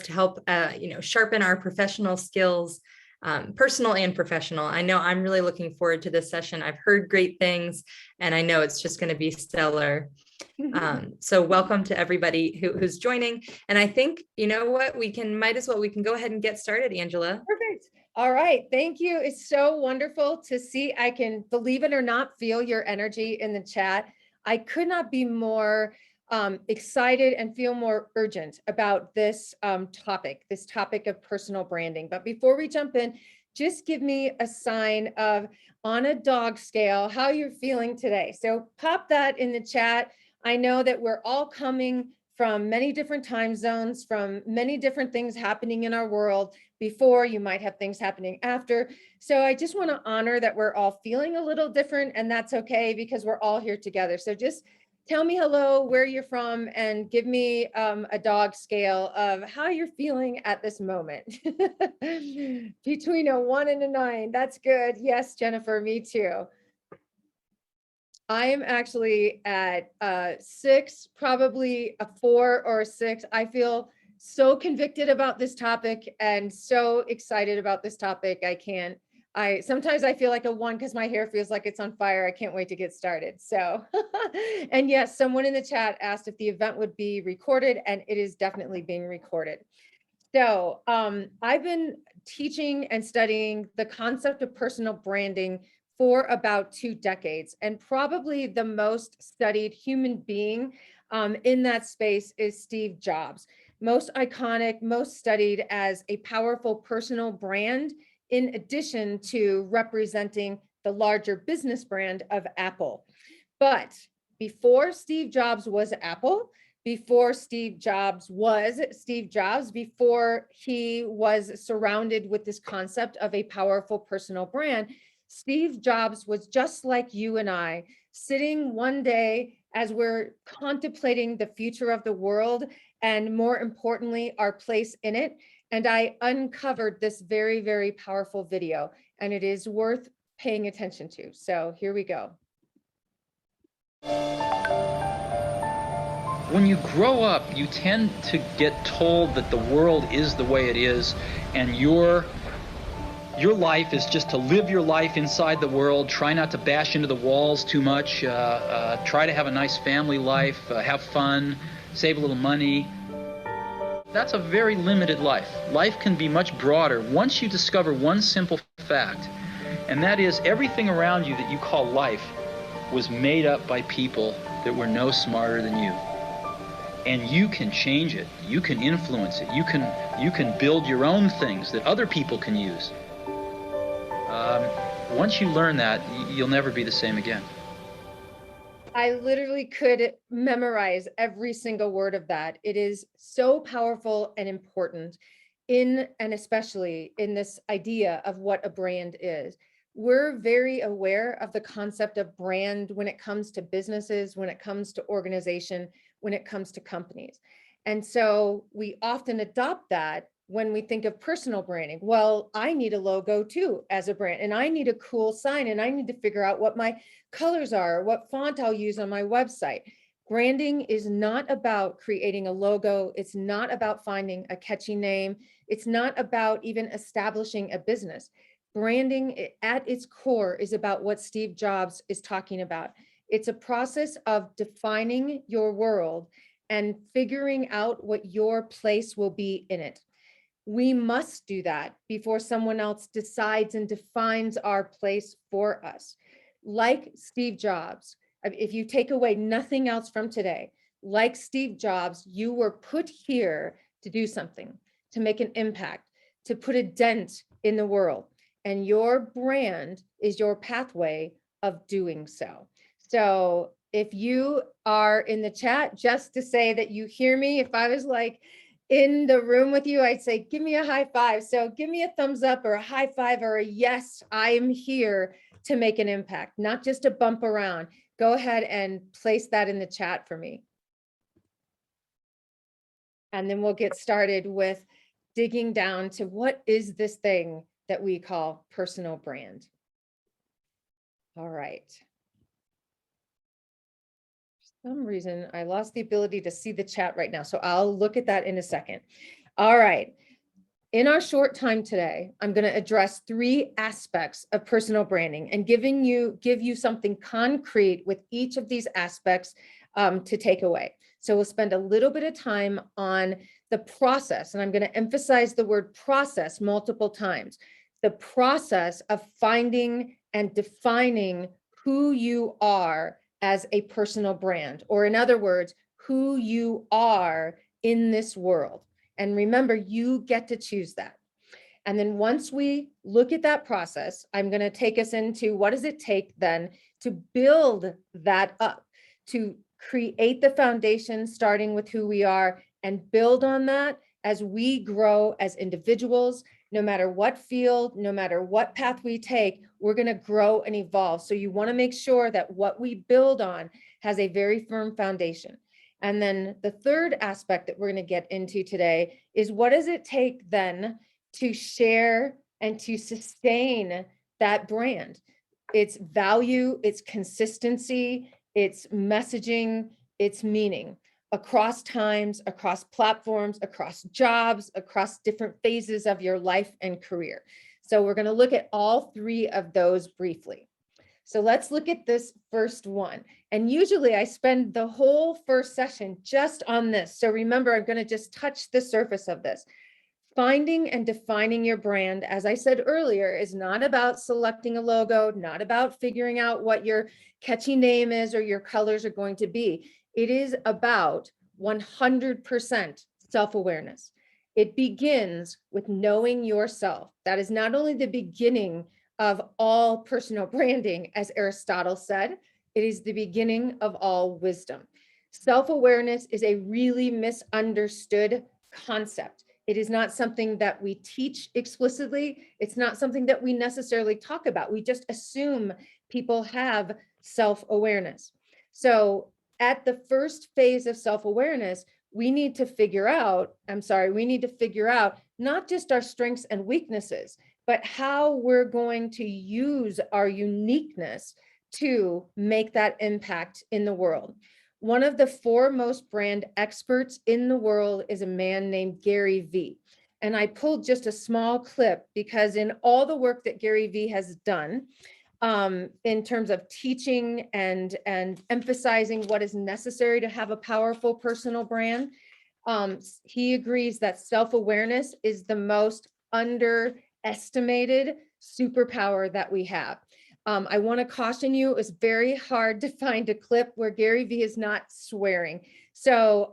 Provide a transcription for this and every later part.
to help, sharpen our professional skills, personal and professional. I know I'm really looking forward to this session. I've heard great things, and I know it's just going to be stellar. So welcome to everybody who's joining. And I think, you know what, we can go ahead and get started, Angela. Perfect. All right. Thank you. It's so wonderful to see. I can, believe it or not, feel your energy in the chat. I could not be more excited and feel more urgent about this topic of personal branding. But before we jump in, just give me a sign of, on a dog scale, how you're feeling today. So pop that in the chat. I know that we're all coming from many different time zones, from many different things happening in our world. Before, you might have things happening after. So I just want to honor that we're all feeling a little different, and that's okay because we're all here together. So just tell me hello, where you're from, and give me a dog scale of how you're feeling at this moment. Between a 1 and a 9, that's good. Yes, Jennifer, me too. I am actually at 6, probably a 4 or a 6. I feel so convicted about this topic and so excited about this topic. Sometimes I feel like a 1 because my hair feels like it's on fire. I can't wait to get started. So, and yes, someone in the chat asked if the event would be recorded, and it is definitely being recorded. So I've been teaching and studying the concept of personal branding for about 2 decades, and probably the most studied human being in that space is Steve Jobs. Most iconic, most studied as a powerful personal brand, in addition to representing the larger business brand of Apple. But before Steve Jobs was Apple, before Steve Jobs was Steve Jobs, before he was surrounded with this concept of a powerful personal brand, Steve Jobs was just like you and I, sitting one day as we're contemplating the future of the world, and more importantly, our place in it. And I uncovered this very, very powerful video, and it is worth paying attention to. So here we go. When you grow up, you tend to get told that the world is the way it is, and your life is just to live your life inside the world, try not to bash into the walls too much, try to have a nice family life, have fun, save a little money. That's a very limited life. Life can be much broader once you discover one simple fact, and that is everything around you that you call life was made up by people that were no smarter than you. And you can change it, you can influence it, you can build your own things that other people can use. Once you learn that, you'll never be the same again. I literally could memorize every single word of that. It is so powerful and important and especially in this idea of what a brand is. We're very aware of the concept of brand when it comes to businesses, when it comes to organization, when it comes to companies. And so we often adopt that when we think of personal branding. Well, I need a logo too as a brand, and I need a cool sign, and I need to figure out what my colors are, what font I'll use on my website. Branding is not about creating a logo. It's not about finding a catchy name. It's not about even establishing a business. Branding at its core is about what Steve Jobs is talking about. It's a process of defining your world and figuring out what your place will be in it. We must do that before someone else decides and defines our place for us. Like Steve Jobs, if you take away nothing else from today, like Steve Jobs, you were put here to do something, to make an impact, to put a dent in the world. And your brand is your pathway of doing so. So if you are in the chat, just to say that you hear me, if I was like in the room with you, I'd say, give me a high five. So give me a thumbs up or a high five or a yes, I am here to make an impact, not just a bump around. Go ahead and place that in the chat for me. And then we'll get started with digging down to what is this thing that we call personal brand. All right. For some reason, I lost the ability to see the chat right now, so I'll look at that in a second. All right. In our short time today, I'm going to address 3 aspects of personal branding and give you something concrete with each of these aspects to take away. So we'll spend a little bit of time on the process, and I'm going to emphasize the word process multiple times. The process of finding and defining who you are as a personal brand, or in other words, who you are in this world. And remember, you get to choose that. And then once we look at that process, I'm going to take us into what does it take then to build that up, to create the foundation, starting with who we are, and build on that as we grow as individuals. No matter what field, no matter what path we take, we're going to grow and evolve. So you want to make sure that what we build on has a very firm foundation. And then the third aspect that we're going to get into today is what does it take then to share and to sustain that brand? Its value, its consistency, its messaging, its meaning across times, across platforms, across jobs, across different phases of your life and career. So we're going to look at all 3 of those briefly. So let's look at this first one. And usually I spend the whole first session just on this. So remember, I'm going to just touch the surface of this. Finding and defining your brand, as I said earlier, is not about selecting a logo, not about figuring out what your catchy name is or your colors are going to be. It is about 100% self-awareness. It begins with knowing yourself. That is not only the beginning of all personal branding, as Aristotle said, it is the beginning of all wisdom. Self-awareness is a really misunderstood concept. It is not something that we teach explicitly. It's not something that we necessarily talk about. We just assume people have self-awareness. So at the first phase of self-awareness, we need to figure out not just our strengths and weaknesses, but how we're going to use our uniqueness to make that impact in the world. One of the foremost brand experts in the world is a man named Gary Vee. And I pulled just a small clip because in all the work that Gary Vee has done, in terms of teaching and emphasizing what is necessary to have a powerful personal brand, he agrees that self-awareness is the most underestimated superpower that we have. I want to caution you, it's very hard to find a clip where Gary Vee is not swearing. So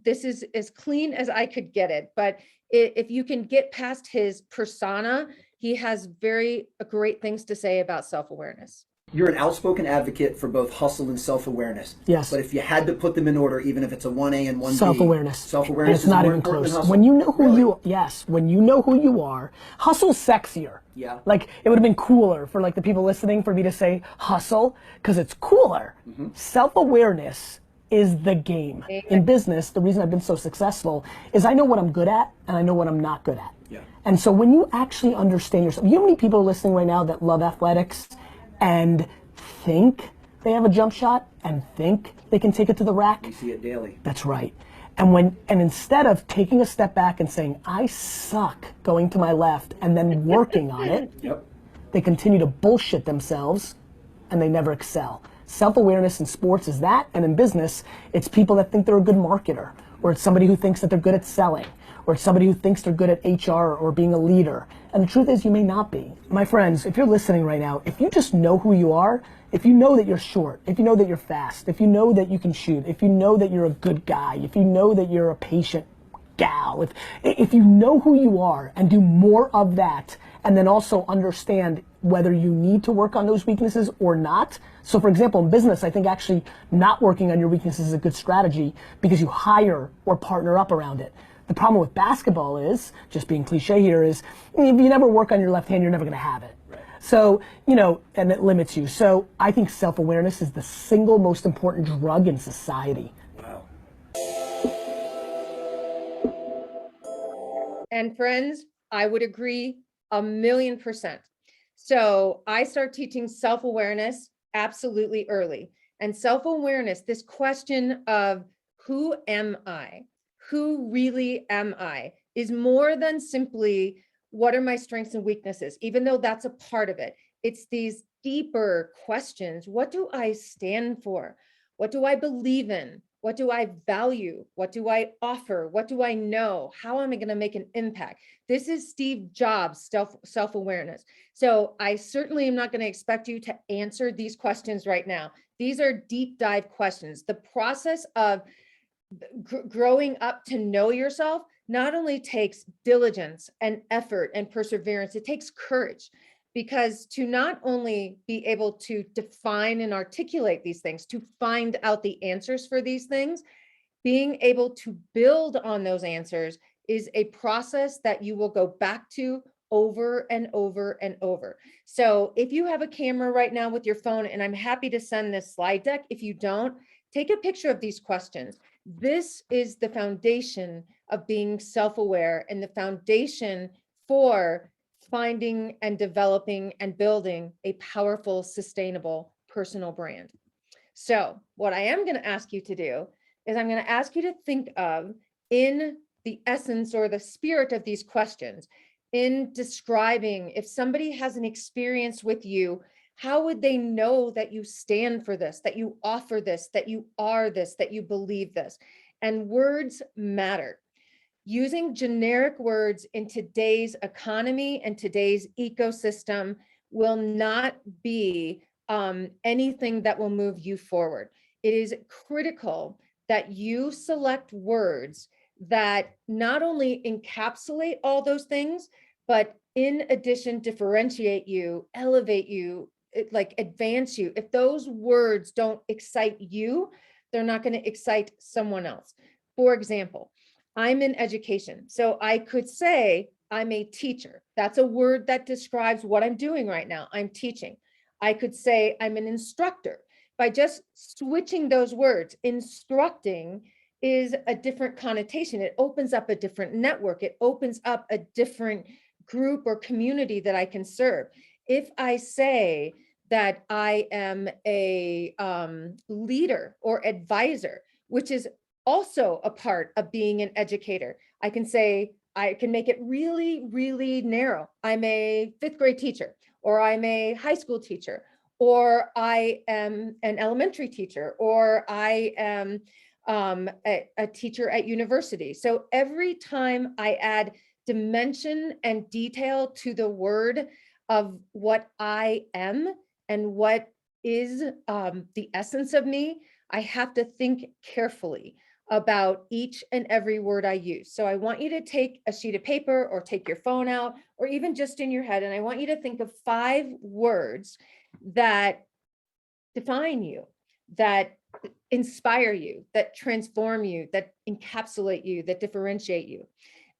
this is as clean as I could get it. But if you can get past his persona, he has very great things to say about self-awareness. You're an outspoken advocate for both hustle and self-awareness. Yes. But if you had to put them in order, even if it's a 1A and 1B. Self-awareness. Self-awareness is not even close. When you know who when you know who you are, hustle's sexier. Yeah. Like it would have been cooler for like the people listening for me to say hustle because it's cooler. Mm-hmm. Self-awareness is the game. In business, the reason I've been so successful is I know what I'm good at and I know what I'm not good at. Yeah. And so when you actually understand yourself, you know how many people are listening right now that love athletics and think they have a jump shot and think they can take it to the rack? You see it daily. That's right. And instead of taking a step back and saying, I suck going to my left and then working on it, Yep. they continue to bullshit themselves and they never excel. Self-awareness in sports is that, and in business, it's people that think they're a good marketer, or it's somebody who thinks that they're good at selling, or it's somebody who thinks they're good at HR or being a leader. And the truth is you may not be. My friends, if you're listening right now, if you just know who you are, if you know that you're short, if you know that you're fast, if you know that you can shoot, if you know that you're a good guy, if you know that you're a patient gal, if you know who you are and do more of that, and then also understand whether you need to work on those weaknesses or not. So for example, in business, I think actually not working on your weaknesses is a good strategy because you hire or partner up around it. The problem with basketball is, just being cliche here, is if you never work on your left hand, you're never gonna have it. Right. So, and it limits you. So I think self-awareness is the single most important drug in society. Wow. And friends, I would agree 1,000,000%. So I start teaching self-awareness absolutely early. And self-awareness, this question of who am I? Who really am I? is more than simply what are my strengths and weaknesses, even though that's a part of it. It's these deeper questions. What do I stand for? What do I believe in? What do I value? What do I offer? What do I know? How am I going to make an impact? This is Steve Jobs' self-awareness. So I certainly am not going to expect you to answer these questions right now. These are deep dive questions. The process of growing up to know yourself not only takes diligence and effort and perseverance, it takes courage. Because to not only be able to define and articulate these things, to find out the answers for these things, being able to build on those answers is a process that you will go back to over and over and over. So if you have a camera right now with your phone, and I'm happy to send this slide deck, if you don't, take a picture of these questions. This is the foundation of being self-aware and the foundation for finding and developing and building a powerful, sustainable personal brand. So what I am going to ask you to do is I'm going to ask you to think of, in the essence or the spirit of these questions, in describing, if somebody has an experience with you, how would they know that you stand for this, that you offer this, that you are this, that you believe this? And words matter. Using generic words in today's economy and today's ecosystem will not be anything that will move you forward. It is critical that you select words that not only encapsulate all those things, but in addition, differentiate you, elevate you, like advance you. If those words don't excite you, they're not going to excite someone else. For example, I'm in education. So I could say I'm a teacher. That's a word that describes what I'm doing right now. I'm teaching. I could say I'm an instructor. By just switching those words, instructing is a different connotation. It opens up a different network. It opens up a different group or community that I can serve. If I say that I am a leader or advisor, which is also a part of being an educator, I can say, I can make it really, really narrow. I'm a 5th grade teacher, or I'm a high school teacher, or I am an elementary teacher, or I am a teacher at university. So every time I add dimension and detail to the word of what I am and what is the essence of me, I have to think carefully about each and every word I use. So I want you to take a sheet of paper or take your phone out, or even just in your head, and I want you to think of 5 words that define you, that inspire you, that transform you, that encapsulate you, that differentiate you.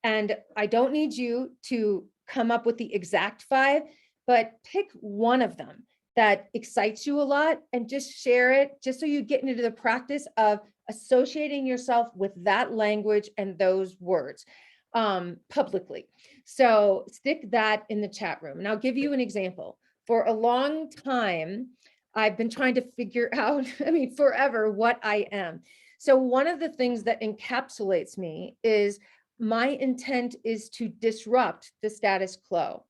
And I don't need you to come up with the exact 5, but pick one of them that excites you a lot and just share it, just so you get into the practice of associating yourself with that language and those words publicly. So stick that in the chat room. And I'll give you an example. For a long time, I've been trying to figure out, forever, what I am. So one of the things that encapsulates me is my intent is to disrupt the status quo,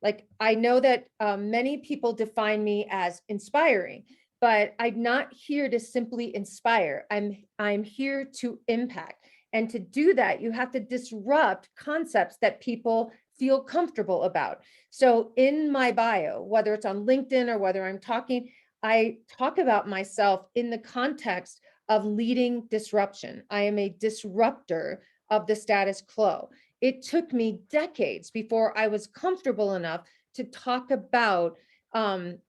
Like, I know that many people define me as inspiring, but I'm not here to simply inspire. I'm here to impact. And to do that, you have to disrupt concepts that people feel comfortable about. So in my bio, whether it's on LinkedIn or whether I'm talking, I talk about myself in the context of leading disruption. I am a disruptor of the status quo. It took me decades before I was comfortable enough to talk about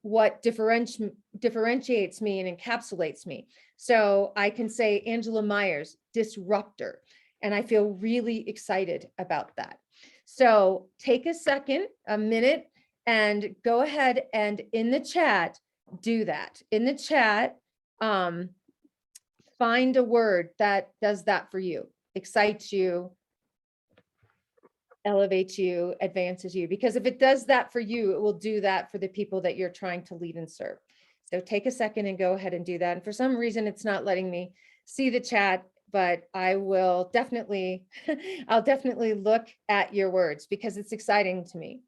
what differentiates me and encapsulates me. So I can say Angela Maiers, disruptor, and I feel really excited about that. So take a second, a minute, and go ahead and in the chat, do that. In the chat, find a word that does that for you, excites you, elevates you, advances you, because if it does that for you, it will do that for the people that you're trying to lead and serve. So take a second and go ahead and do that. And for some reason, it's not letting me see the chat. but I will definitely, I'll definitely look at your words because it's exciting to me.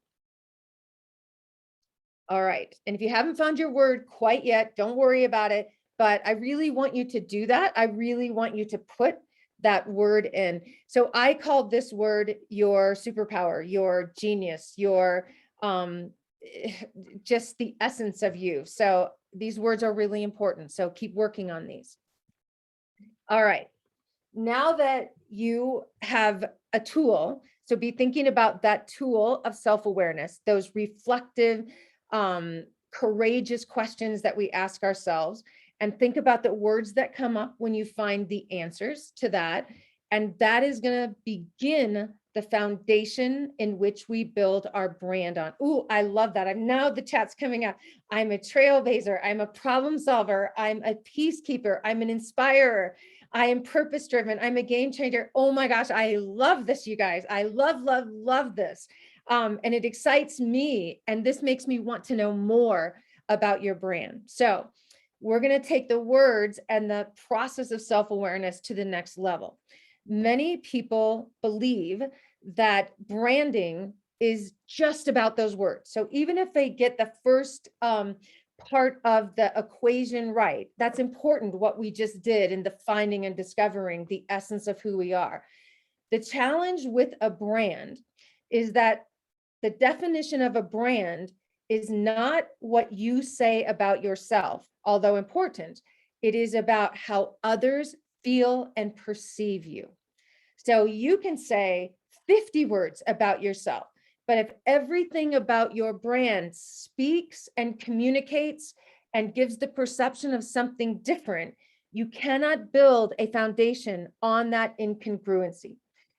All right. And if you haven't found your word quite yet, don't worry about it. But I really want you to do that. I really want you to put that word in. So I called this word your superpower, your genius, your just the essence of you. So these words are really important. So keep working on these. All right. Now that you have a tool, so be thinking about that tool of self-awareness, those reflective, courageous questions that we ask ourselves, and think about the words that come up when you find the answers to that. And that is going to begin the foundation in which we build our brand on. Ooh, I love that. I'm now the chat's coming up. I'm a trailblazer. I'm a problem solver. I'm a peacekeeper. I'm an inspirer. I am purpose driven. I'm a game changer. Oh my gosh, I love this, you guys. I love this. And it excites me. And this makes me want to know more about your brand. So we're going to take the words and the process of self-awareness to the next level. Many people believe that branding is just about those words. So even if they get the first part of the equation right, that's important, what we just did in the finding and discovering the essence of who we are. The challenge with a brand is that the definition of a brand is not what you say about yourself, although important. It is about how others feel and perceive you. So you can say 50 words about yourself, but if everything about your brand speaks and communicates and gives the perception of something different, you cannot build a foundation on that incongruency.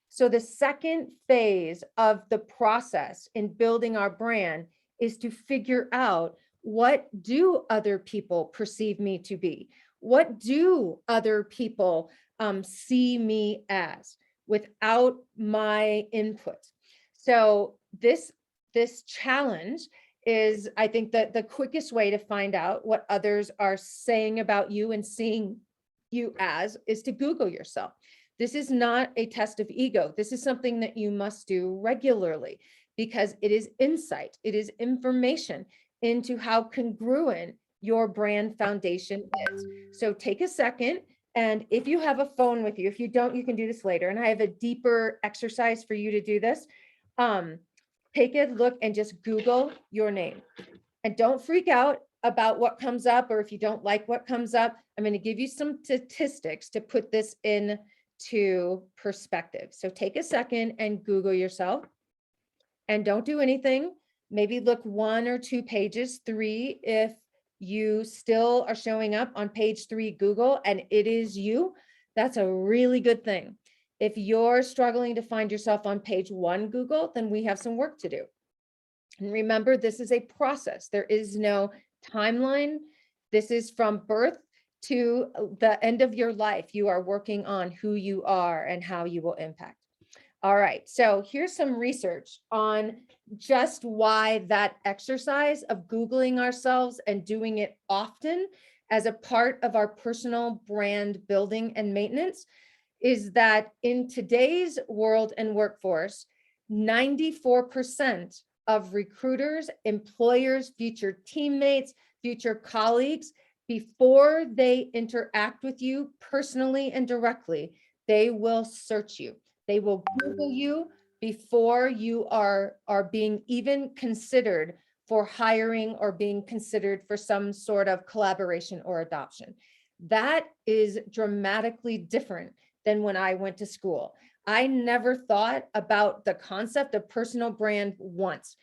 So the second phase of the process in building our brand is to figure out, what do other people perceive me to be? What do other people see me as without my input? So this challenge is, I think, that the quickest way to find out what others are saying about you and seeing you as is to Google yourself. This is not a test of ego. This is something that you must do regularly because it is insight. It is information into how congruent your brand foundation is. So take a second. And if you have a phone with you, if you don't, you can do this later. And I have a deeper exercise for you to do this. Take a look and just Google your name. And don't freak out about what comes up, or if you don't like what comes up. I'm going to give you some statistics to put this into perspective. So take a second and Google yourself and don't do anything. Maybe look 1 or 2 pages, 3 if you still are showing up on page 3 Google and it is you. That's a really good thing. If you're struggling to find yourself on page 1 Google, then we have some work to do. And remember, this is a process. There is no timeline. This is from birth to the end of your life. You are working on who you are and how you will impact. All right, so here's some research on just why that exercise of Googling ourselves and doing it often as a part of our personal brand building and maintenance is that in today's world and workforce, 94% of recruiters, employers, future teammates, future colleagues, before they interact with you personally and directly, they will search you. They will Google you before you are being even considered for hiring or being considered for some sort of collaboration or adoption. That is dramatically different than when I went to school. I never thought about the concept of personal brand once.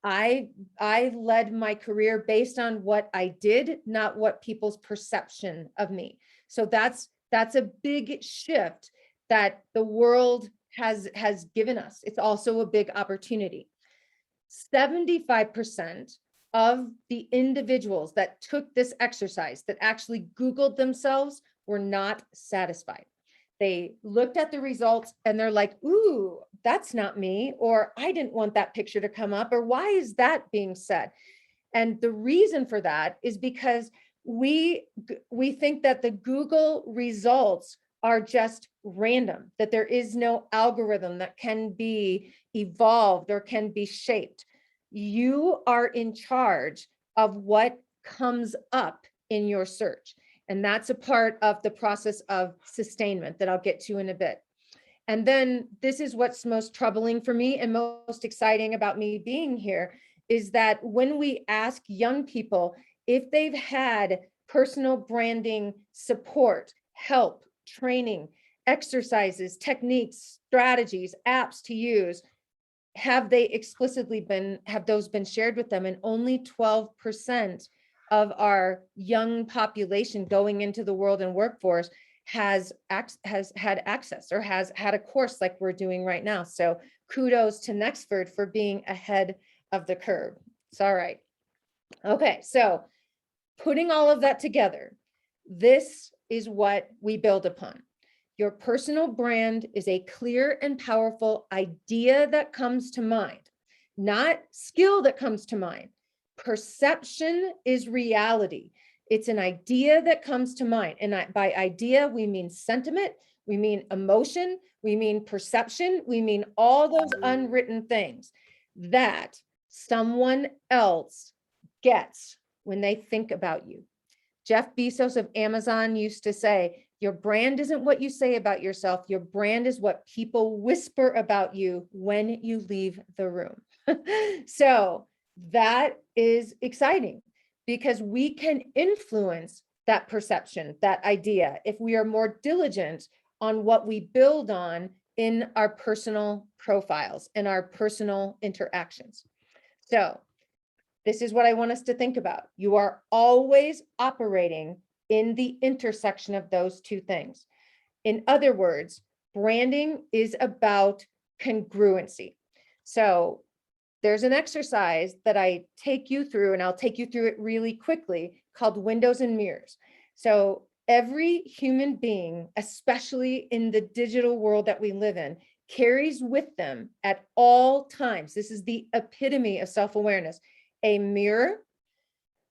I led my career based on what I did, not what people's perception of me. So that's a big shift that the world has given us. It's also a big opportunity. 75% of the individuals that took this exercise, that actually Googled themselves, were not satisfied. They looked at the results and they're like, ooh, that's not me, or I didn't want that picture to come up, or why is that being said? And the reason for that is because we think that the Google results are just random, that there is no algorithm that can be evolved or can be shaped. You are in charge of what comes up in your search. And that's a part of the process of sustainment that I'll get to in a bit. And then this is what's most troubling for me and most exciting about me being here is that when we ask young people if they've had personal branding support, help, training, exercises, techniques, strategies, apps to use, have those been shared with them? And only 12% of our young population going into the world and workforce has had access or has had a course like we're doing right now. So kudos to Nexford for being ahead of the curve. It's all right. Okay, so putting all of that together, this is what we build upon. Your personal brand is a clear and powerful idea that comes to mind, not skill that comes to mind. Perception is reality. It's an idea that comes to mind. And by idea, we mean sentiment, we mean emotion, we mean perception, we mean all those unwritten things that someone else gets when they think about you. Jeff Bezos of Amazon used to say, your brand isn't what you say about yourself. Your brand is what people whisper about you when you leave the room. So that is exciting because we can influence that perception, that idea, if we are more diligent on what we build on in our personal profiles and our personal interactions. So this is what I want us to think about. You are always operating in the intersection of those two things. In other words, branding is about congruency. So there's an exercise that I take you through, and I'll take you through it really quickly, called Windows and Mirrors. So every human being, especially in the digital world that we live in, carries with them at all times, this is the epitome of self-awareness, a mirror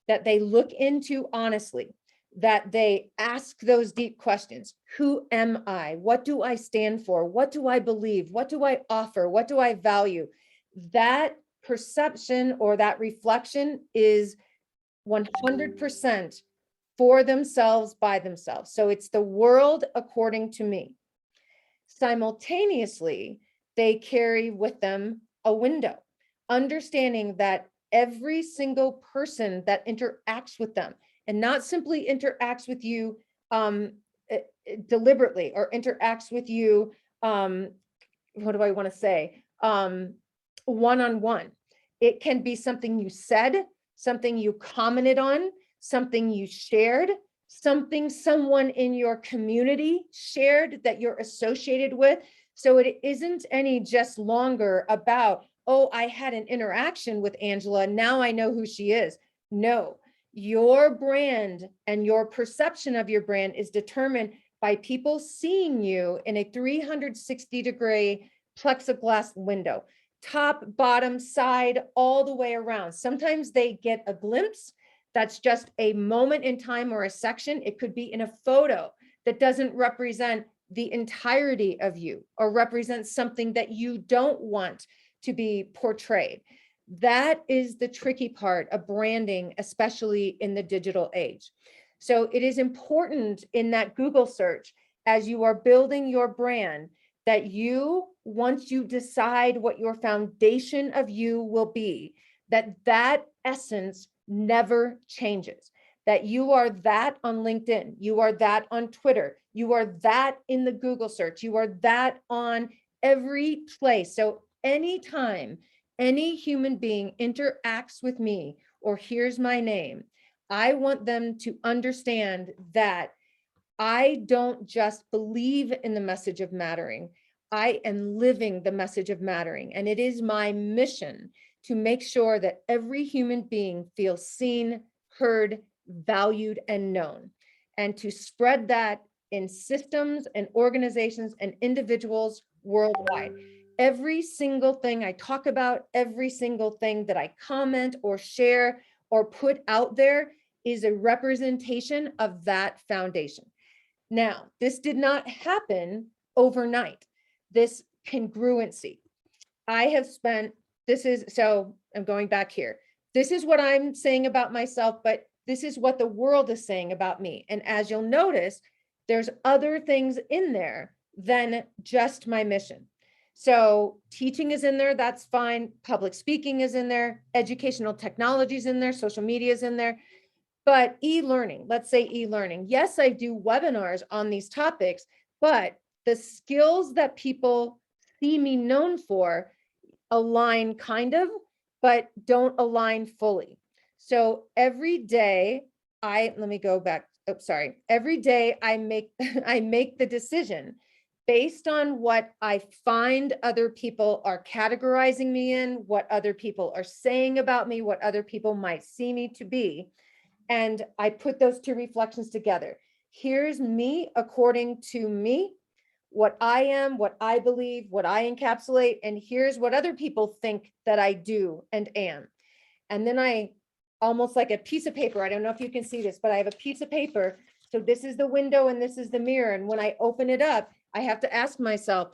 that they look into honestly, that they ask those deep questions. Who am I? What do I stand for? What do I believe? What do I offer? What do I value? That perception or that reflection is 100% for themselves, by themselves. So it's the world according to me. Simultaneously, they carry with them a window, understanding that every single person that interacts with them, and not simply interacts with you deliberately or interacts with you, what do I want to say, one-on-one. It can be something you said, something you commented on, something you shared, something someone in your community shared that you're associated with. So it isn't any just longer about, oh, I had an interaction with Angela, now I know who she is. No, your brand and your perception of your brand is determined by people seeing you in a 360-degree plexiglass window, top, bottom, side, all the way around. Sometimes they get a glimpse. That's just a moment in time or a section. It could be in a photo that doesn't represent the entirety of you or represent something that you don't want to be portrayed. That is the tricky part of branding, especially in the digital age. So it is important in that Google search, as you are building your brand, that you, once you decide what your foundation of you will be, that essence never changes, that you are that on LinkedIn, you are that on Twitter, you are that in the Google search, you are that on every place. So anytime any human being interacts with me or hears my name, I want them to understand that I don't just believe in the message of mattering. I am living the message of mattering. And it is my mission to make sure that every human being feels seen, heard, valued, and known, and to spread that in systems and organizations and individuals worldwide. Every single thing I talk about, every single thing that I comment or share or put out there is a representation of that foundation. Now, this did not happen overnight, this congruency. I have spent, so I'm going back here. This is what I'm saying about myself, but this is what the world is saying about me. And as you'll notice, there's other things in there than just my mission. So teaching is in there, that's fine. Public speaking is in there, educational technology is in there, social media is in there. But e-learning, let's say e-learning. Yes, I do webinars on these topics, but the skills that people see me known for align kind of, but don't align fully. So every day let me go back. Oh, sorry. Every day I make the decision based on what I find other people are categorizing me in, what other people are saying about me, what other people might see me to be. And I put those two reflections together. Here's me according to me, what I am, what I believe, what I encapsulate, and here's what other people think that I do and am. And then I almost like a piece of paper. I don't know if you can see this, but I have a piece of paper. So this is the window and this is the mirror. And when I open it up, I have to ask myself,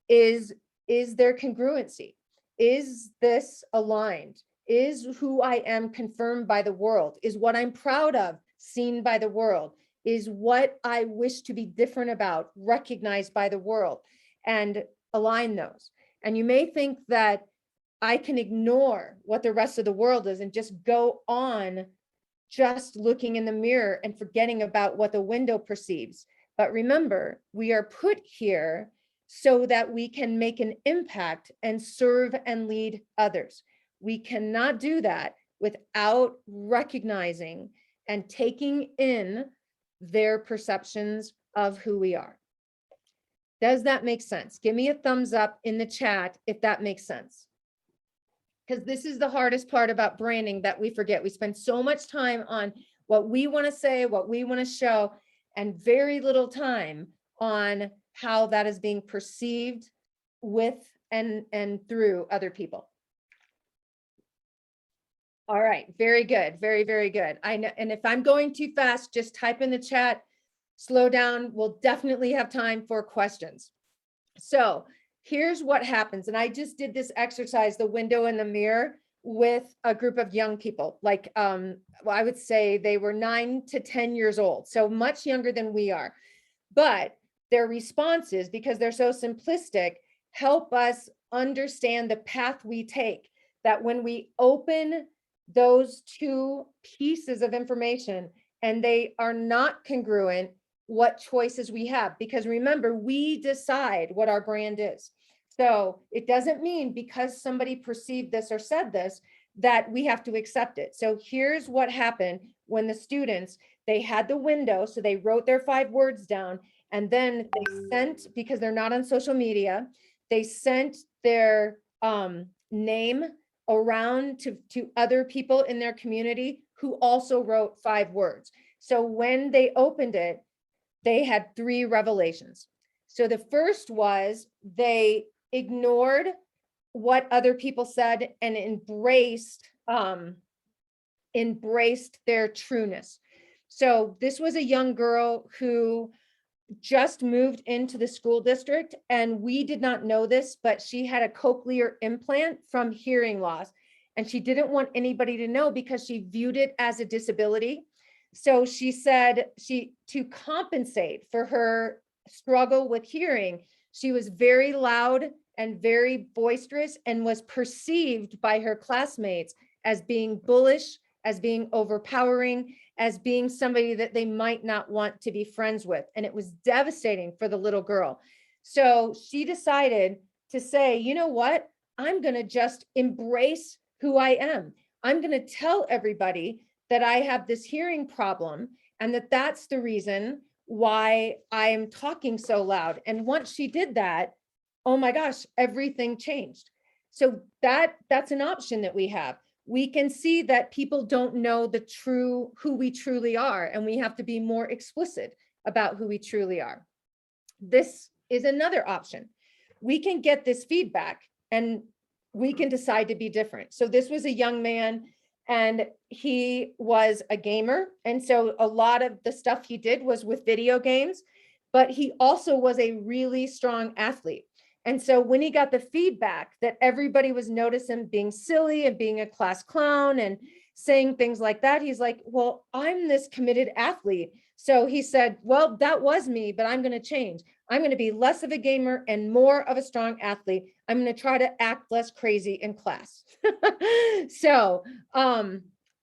is there congruency? Is this aligned? Is who I am confirmed by the world? Is what I'm proud of seen by the world? Is what I wish to be different about recognized by the world? And align those. And you may think that I can ignore what the rest of the world is and just go on just looking in the mirror and forgetting about what the window perceives. But remember, we are put here so that we can make an impact and serve and lead others. We cannot do that without recognizing and taking in their perceptions of who we are. Does that make sense? Give me a thumbs up in the chat if that makes sense. Because this is the hardest part about branding that we forget. We spend so much time on what we want to say, what we want to show, and very little time on how that is being perceived with and through other people. All right, very good, very, very good. I know, and if I'm going too fast, just type in the chat, slow down. We'll definitely have time for questions. So here's what happens. And I just did this exercise, the window and the mirror, with a group of young people. Like, well, I would say they were 9 to 10 years old, so much younger than we are. But their responses, because they're so simplistic, help us understand the path we take. That when we open those two pieces of information and they are not congruent, what choices we have. Because remember, we decide what our brand is. So it doesn't mean because somebody perceived this or said this that we have to accept it. So here's what happened when the students, they had the window, so they wrote their 5 words down, and then they sent, because they're not on social media, they sent their name around to other people in their community who also wrote 5 words. So when they opened it, they had 3 revelations. So the first was they ignored what other people said and embraced their trueness. So this was a young girl who just moved into the school district, and we did not know this, but she had a cochlear implant from hearing loss, and she didn't want anybody to know because she viewed it as a disability. So she said to compensate for her struggle with hearing, she was very loud and very boisterous and was perceived by her classmates as being bullish, as being overpowering, as being somebody that they might not want to be friends with. And it was devastating for the little girl. So she decided to say, you know what? I'm going to just embrace who I am. I'm going to tell everybody that I have this hearing problem and that that's the reason why I'm talking so loud. And once she did that, oh my gosh, everything changed. So that's an option that we have. We can see that people don't know who we truly are, and we have to be more explicit about who we truly are. This is another option. We can get this feedback and we can decide to be different. So this was a young man, and he was a gamer. And so a lot of the stuff he did was with video games, but he also was a really strong athlete. And so when he got the feedback that everybody was noticing being silly and being a class clown and saying things like that, he's like, well, I'm this committed athlete. So he said, well, that was me, but I'm going to change. I'm going to be less of a gamer and more of a strong athlete. I'm going to try to act less crazy in class. So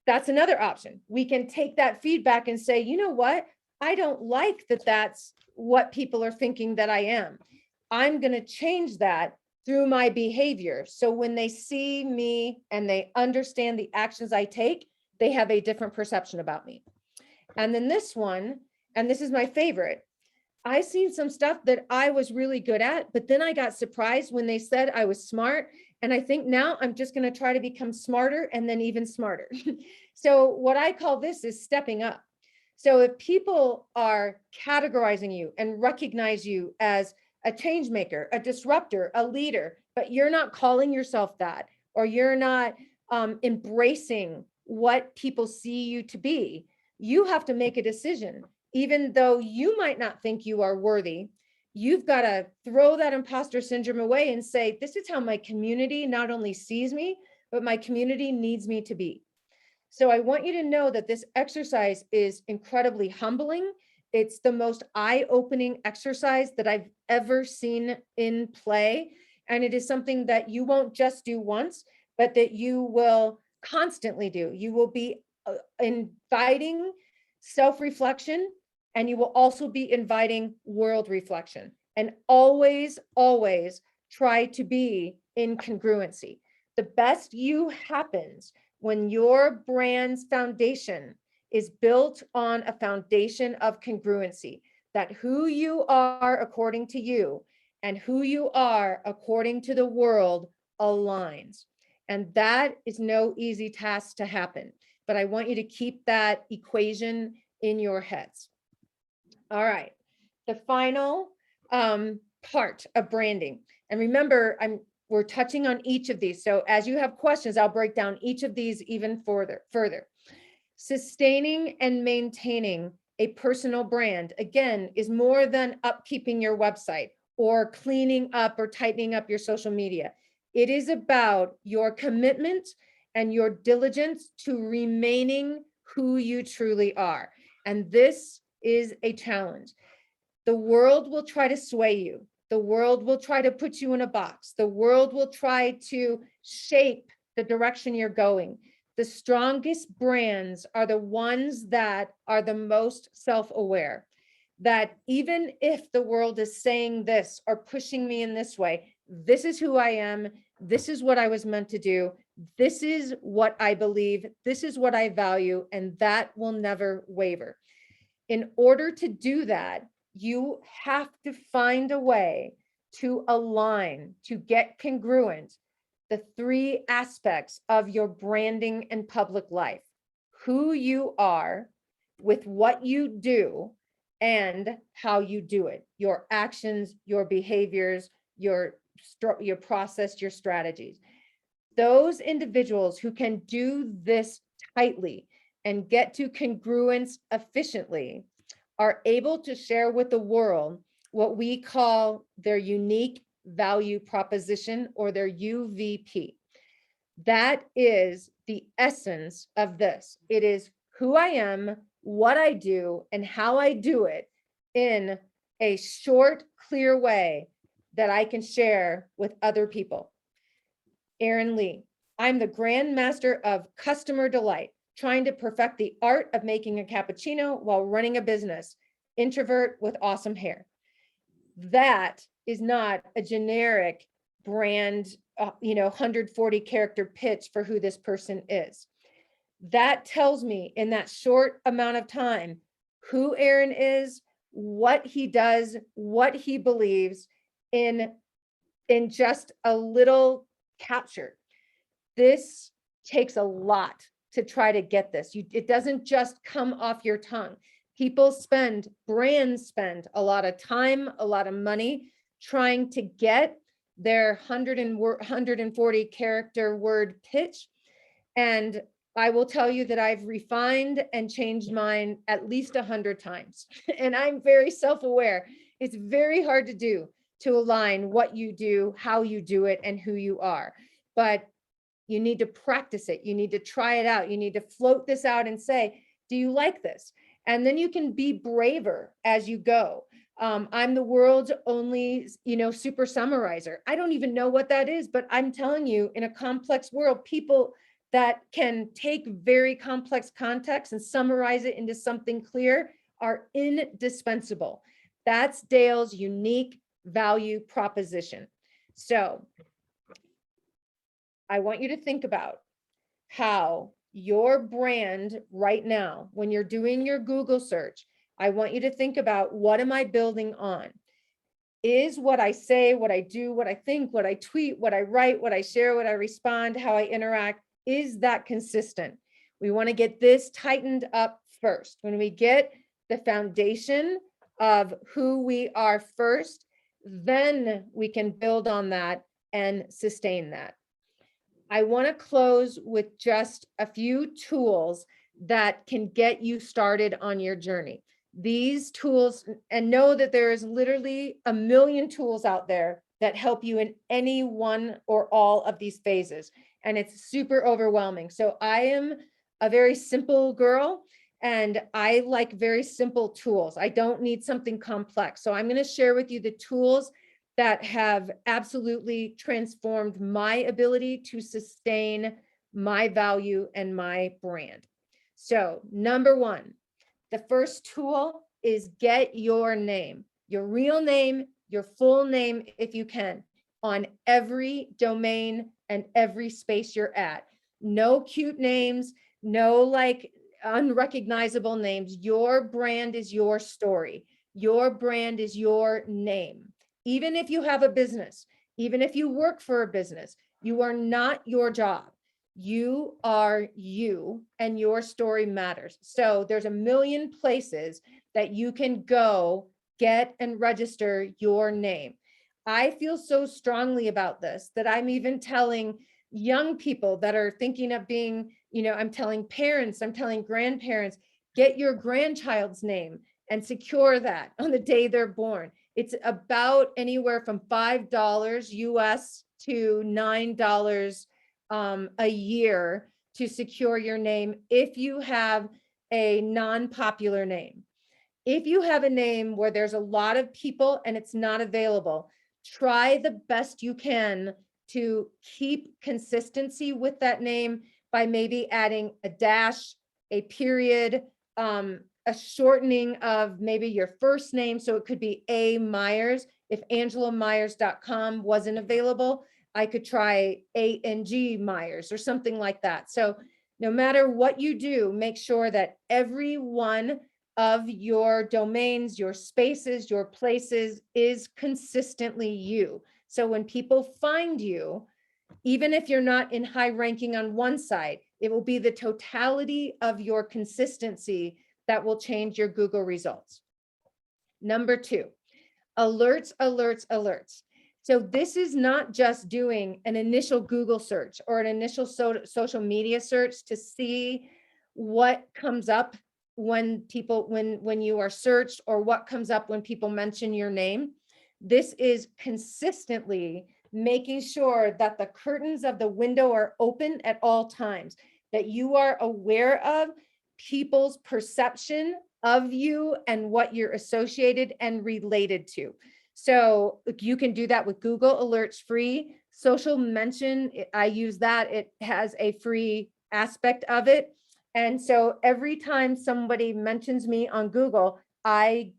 that's another option. We can take that feedback and say, you know what? I don't like that that's what people are thinking that I am. I'm going to change that through my behavior. So when they see me and they understand the actions I take, they have a different perception about me. And then this one, and this is my favorite, I seen some stuff that I was really good at, but then I got surprised when they said I was smart. And I think now I'm just going to try to become smarter and then even smarter. So what I call this is stepping up. So if people are categorizing you and recognize you as a change maker, a disruptor, a leader, but you're not calling yourself that, or you're not embracing what people see you to be, you have to make a decision. Even though you might not think you are worthy, you've got to throw that imposter syndrome away and say, this is how my community not only sees me, but my community needs me to be. So I want you to know that this exercise is incredibly humbling. It's the most eye-opening exercise that I've ever seen in play. And it is something that you won't just do once, but that you will constantly do. You will be inviting self-reflection, and you will also be inviting world reflection. And always, always try to be in congruency. The best you happens when your brand's foundation is built on a foundation of congruency, that who you are according to you and who you are according to the world aligns. And that is no easy task to happen, but I want you to keep that equation in your heads. All right, the final part of branding. And remember, we're touching on each of these. So as you have questions, I'll break down each of these even further. Sustaining and maintaining a personal brand, again, is more than upkeeping your website or cleaning up or tightening up your social media. It is about your commitment and your diligence to remaining who you truly are. And this is a challenge. The world will try to sway you. The world will try to put you in a box. The world will try to shape the direction you're going. The strongest brands are the ones that are the most self-aware, that even if the world is saying this or pushing me in this way, this is who I am. This is what I was meant to do. This is what I believe. This is what I value, and that will never waver. In order to do that, you have to find a way to align, to get congruent, the three aspects of your branding and public life: who you are with what you do and how you do it, your actions, your behaviors, your process, your strategies. Those individuals who can do this tightly and get to congruence efficiently are able to share with the world what we call their unique value proposition, or their UVP. That is the essence of this. It is who I am, what I do, and how I do it in a short, clear way that I can share with other people. Erin Lee, I'm the Grand Master of Customer Delight, trying to perfect the art of making a cappuccino while running a business. Introvert with awesome hair. That is not a generic brand, 140 character pitch for who this person is. That tells me in that short amount of time who Aaron is, what he does, what he believes in just a little capture. This takes a lot to try to get this. It doesn't just come off your tongue. Brands spend a lot of time, a lot of money trying to get their 140 character word pitch. And I will tell you that I've refined and changed mine at least 100 times. And I'm very self-aware It's very hard to do, to align what you do, how you do it, and who you are. But you need to practice it. You need to try it out. You need to float this out and say, do you like this? And then you can be braver as you go. I'm the world's only, super summarizer. I don't even know what that is, but I'm telling you, in a complex world, people that can take very complex context and summarize it into something clear are indispensable. That's Dale's unique value proposition. So I want you to think about how your brand right now, when you're doing your Google search, I want you to think about, what am I building on? Is what I say, what I do, what I think, what I tweet, what I write, what I share, what I respond, how I interact, is that consistent? We want to get this tightened up first. When we get the foundation of who we are first, then we can build on that and sustain that. I want to close with just a few tools that can get you started on your journey. These tools, and know that there is literally a million tools out there that help you in any one or all of these phases. And it's super overwhelming. So I am a very simple girl, and I like very simple tools. I don't need something complex. So I'm going to share with you the tools that have absolutely transformed my ability to sustain my value and my brand. So number one, the first tool is get your name, your real name, your full name, if you can, on every domain and every space you're at. No cute names, no like unrecognizable names. Your brand is your story. Your brand is your name. Even if you have a business, even if you work for a business, you are not your job. You are you, and your story matters. So there's a million places that you can go get and register your name. I feel so strongly about this that I'm even telling young people that are thinking of being, I'm telling parents, I'm telling grandparents, get your grandchild's name and secure that on the day they're born. It's about anywhere from $5 US to $9 a year to secure your name if you have a non-popular name. If you have a name where there's a lot of people and it's not available, try the best you can to keep consistency with that name by maybe adding a dash, a period, a shortening of maybe your first name. So it could be A. Maiers. If AngelaMaiers.com wasn't available, I could try A.N.G. Maiers or something like that. So no matter what you do, make sure that every one of your domains, your spaces, your places is consistently you. So when people find you, even if you're not in high ranking on one side, it will be the totality of your consistency that will change your Google results. Number two, alerts, alerts, alerts. So this is not just doing an initial Google search or an initial social media search to see what comes up when you are searched, or what comes up when people mention your name. This is consistently making sure that the curtains of the window are open at all times, that you are aware of people's perception of you and what you're associated and related to. So you can do that with Google Alerts free. Social mention, I use that. It has a free aspect of it. And so every time somebody mentions me on Google, on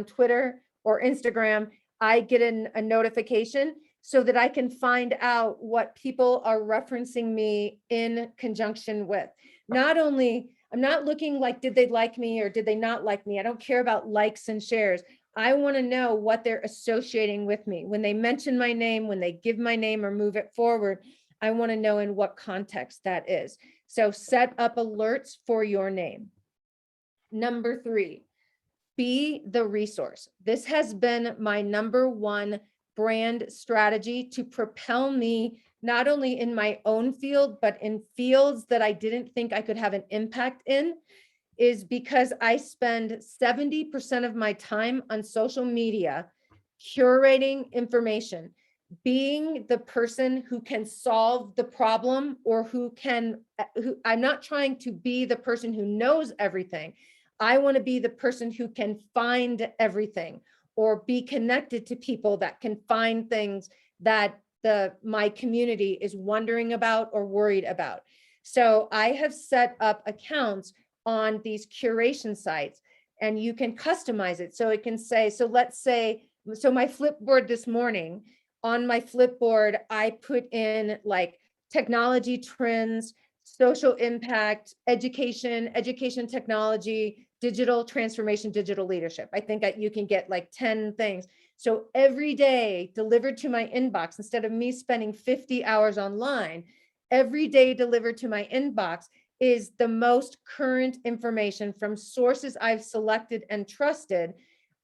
Twitter or Instagram, I get a notification so that I can find out what people are referencing me in conjunction with. Not only, I'm not looking like, did they like me or did they not like me? I don't care about likes and shares. I want to know what they're associating with me. When they mention my name, when they give my name or move it forward, I want to know in what context that is. So set up alerts for your name. Number three, be the resource. This has been my number one brand strategy to propel me not only in my own field, but in fields that I didn't think I could have an impact in. is because I spend 70% of my time on social media curating information, being the person who can solve the problem, or who I'm not trying to be the person who knows everything. I want to be the person who can find everything, or be connected to people that can find things that my community is wondering about or worried about. So I have set up accounts on these curation sites, and you can customize it. So it can say, so let's say, so my Flipboard this morning, on my Flipboard, I put in like technology trends, social impact, education technology, digital transformation, digital leadership. I think that you can get like 10 things. So every day delivered to my inbox, instead of me spending 50 hours online, every day delivered to my inbox is the most current information from sources I've selected and trusted,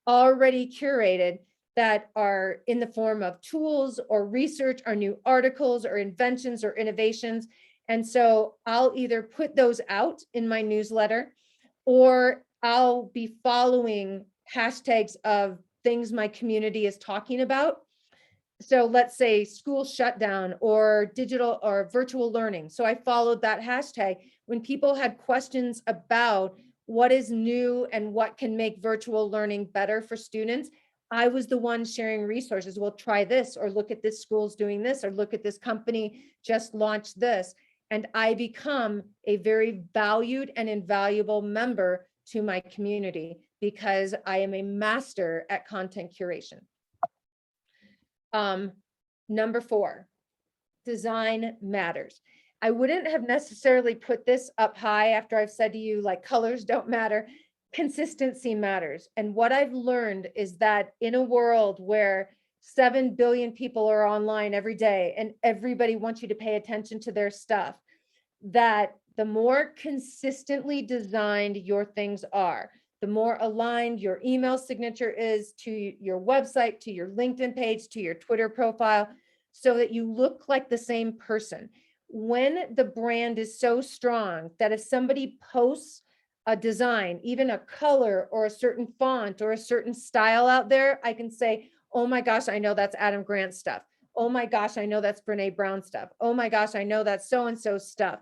already curated, that are in the form of tools or research or new articles or inventions or innovations. And so I'll either put those out in my newsletter, or I'll be following hashtags of things my community is talking about. So let's say school shutdown or digital or virtual learning. So I followed that hashtag. When people had questions about what is new and what can make virtual learning better for students, I was the one sharing resources. Well, try this, or look at this school's doing this, or look at this company just launched this. And I become a very valued and invaluable member to my community because I am a master at content curation. Number 4, design matters. I wouldn't have necessarily put this up high after I've said to you, like, colors don't matter. Consistency matters. And what I've learned is that in a world where 7 billion people are online every day and everybody wants you to pay attention to their stuff, that the more consistently designed your things are, the more aligned your email signature is to your website, to your LinkedIn page, to your Twitter profile, so that you look like the same person. When the brand is so strong that if somebody posts a design, even a color or a certain font or a certain style out there, I can say, oh my gosh, I know that's Adam Grant stuff. Oh my gosh, I know that's Brene Brown stuff. Oh my gosh, I know that's so-and-so stuff.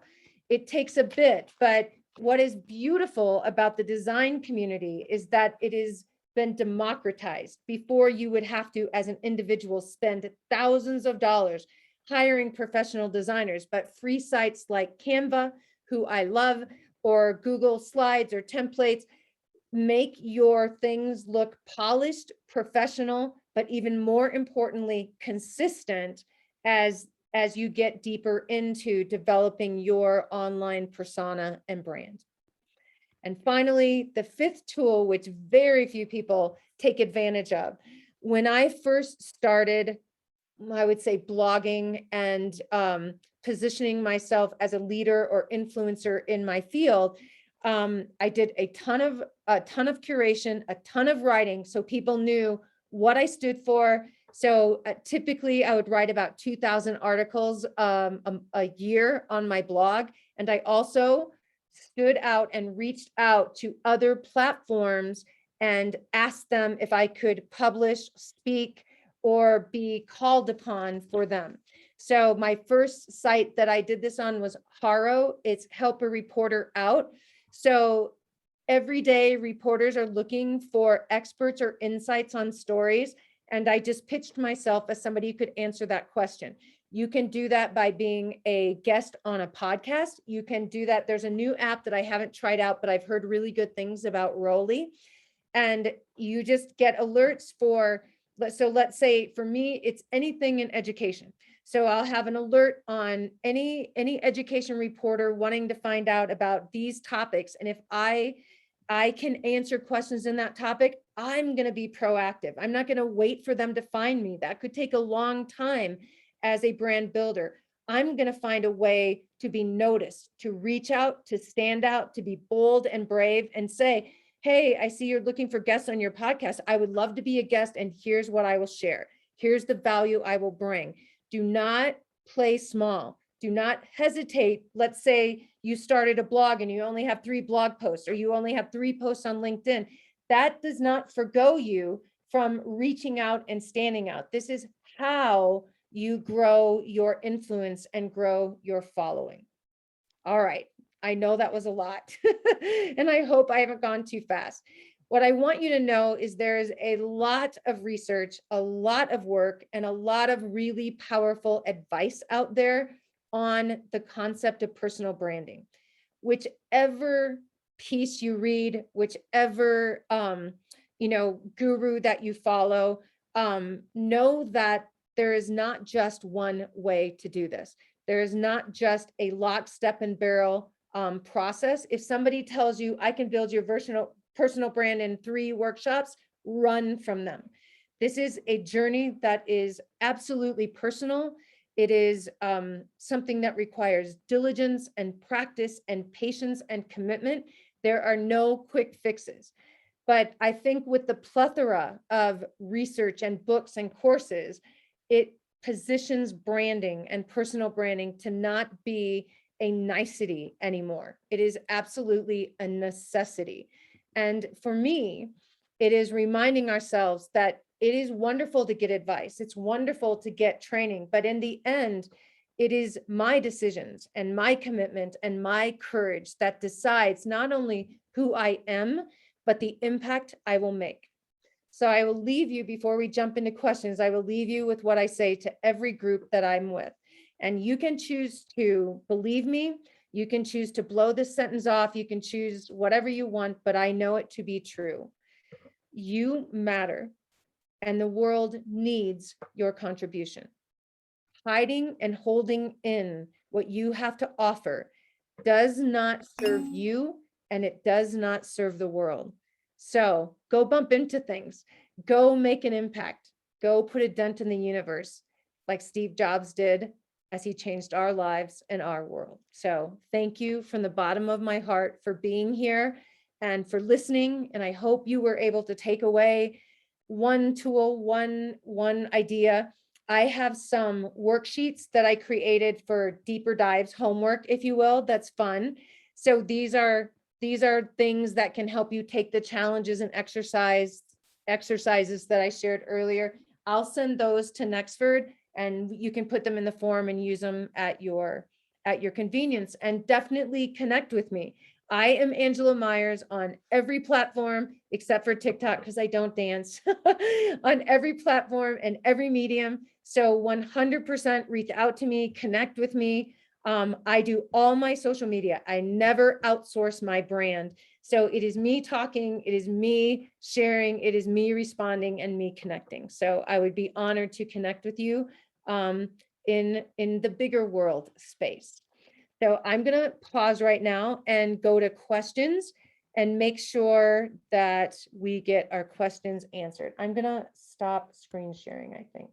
It takes a bit, but what is beautiful about the design community is that it has been democratized. Before, you would have to, as an individual, spend thousands of dollars hiring professional designers, but free sites like Canva, who I love, or Google Slides or templates, make your things look polished, professional, but even more importantly, consistent as you get deeper into developing your online persona and brand. And finally, the 5th tool, which very few people take advantage of. When I first started, I would say, blogging and positioning myself as a leader or influencer in my field, I did a ton of curation, a ton of writing, so people knew what I stood for. So typically I would write about 2,000 articles a year on my blog. And I also stood out and reached out to other platforms and asked them if I could publish, speak, or be called upon for them. So my first site that I did this on was Haro. It's Help a Reporter Out. So every day reporters are looking for experts or insights on stories. And I just pitched myself as somebody who could answer that question. You can do that by being a guest on a podcast. You can do that. There's a new app that I haven't tried out, but I've heard really good things about Rolly. And you just get alerts for, so let's say for me, it's anything in education. So I'll have an alert on any education reporter wanting to find out about these topics. And if I can answer questions in that topic, I'm going to be proactive. I'm not going to wait for them to find me. That could take a long time as a brand builder. I'm going to find a way to be noticed, to reach out, to stand out, to be bold and brave and say, hey, I see you're looking for guests on your podcast. I would love to be a guest, and here's what I will share. Here's the value I will bring. Do not play small. Do not hesitate. Let's say you started a blog and you only have 3 blog posts, or you only have 3 posts on LinkedIn. That does not forgo you from reaching out and standing out. This is how you grow your influence and grow your following. All right. I know that was a lot, and I hope I haven't gone too fast. What I want you to know is there is a lot of research, a lot of work, and a lot of really powerful advice out there on the concept of personal branding. Whichever piece you read, whichever guru that you follow, know that there is not just one way to do this. There is not just a lock, step, and barrel process. If somebody tells you I can build your personal brand in 3 workshops, run from them. This is a journey that is absolutely personal. It is something that requires diligence and practice and patience and commitment. There are no quick fixes. But I think with the plethora of research and books and courses, it positions branding and personal branding to not be a nicety anymore. It is absolutely a necessity. And for me, it is reminding ourselves that it is wonderful to get advice. It's wonderful to get training, but in the end, it is my decisions and my commitment and my courage that decides not only who I am, but the impact I will make. So I will leave you, before we jump into questions, I will leave you with what I say to every group that I'm with. And you can choose to believe me. You can choose to blow this sentence off. You can choose whatever you want, but I know it to be true. You matter, and the world needs your contribution. Hiding and holding in what you have to offer does not serve you, and it does not serve the world. So go bump into things, go make an impact, go put a dent in the universe like Steve Jobs did as he changed our lives and our world. So thank you from the bottom of my heart for being here and for listening. And I hope you were able to take away one tool, one idea. I have some worksheets that I created for deeper dives, homework, if you will, that's fun. So these are things that can help you take the challenges and exercises that I shared earlier. I'll send those to Nexford, and you can put them in the form and use them at your convenience. And definitely connect with me. I am Angela Maiers on every platform except for TikTok, because I don't dance, on every platform and every medium. So 100% reach out to me, connect with me. I do all my social media. I never outsource my brand. So it is me talking, it is me sharing, it is me responding and me connecting. So I would be honored to connect with you in the bigger world space. So I'm going to pause right now and go to questions and make sure that we get our questions answered. I'm going to stop screen sharing, I think.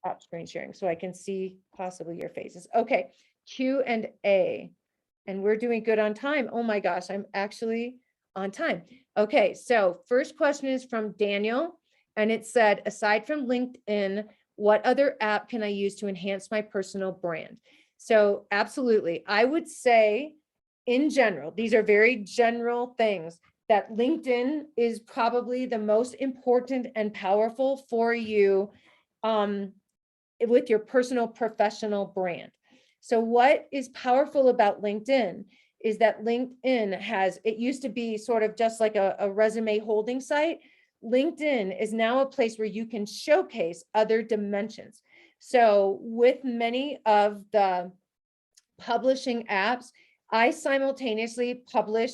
Stop screen sharing so I can see possibly your faces. Okay. Q&A, and we're doing good on time. Oh my gosh, I'm actually on time. Okay, so first question is from Daniel, and it said, aside from LinkedIn, what other app can I use to enhance my personal brand? So absolutely, I would say in general, these are very general things, that LinkedIn is probably the most important and powerful for you with your personal professional brand. So what is powerful about LinkedIn is that LinkedIn it used to be sort of just like a resume holding site. LinkedIn is now a place where you can showcase other dimensions. So with many of the publishing apps, I simultaneously publish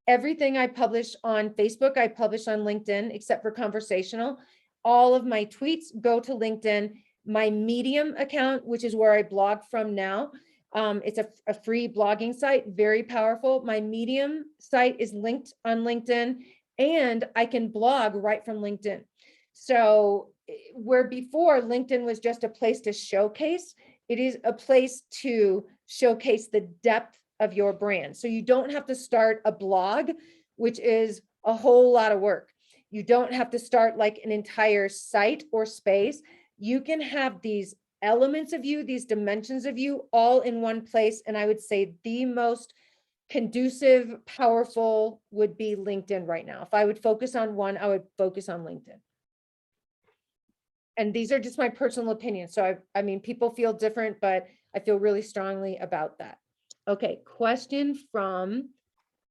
everything I publish on Facebook, I publish on LinkedIn, except for conversational. All of my tweets go to LinkedIn. My Medium account, which is where I blog from now, it's a free blogging site, very powerful. My Medium site is linked on LinkedIn, and I can blog right from LinkedIn. So where before LinkedIn was just a place to showcase, it is a place to showcase the depth of your brand. So you don't have to start a blog, which is a whole lot of work. You don't have to start like an entire site or space. You can have these elements of you, these dimensions of you, all in one place. And I would say the most conducive, powerful would be LinkedIn right now. If I would focus on one, I would focus on LinkedIn. And these are just my personal opinions. So I mean, people feel different, but I feel really strongly about that. Okay, question from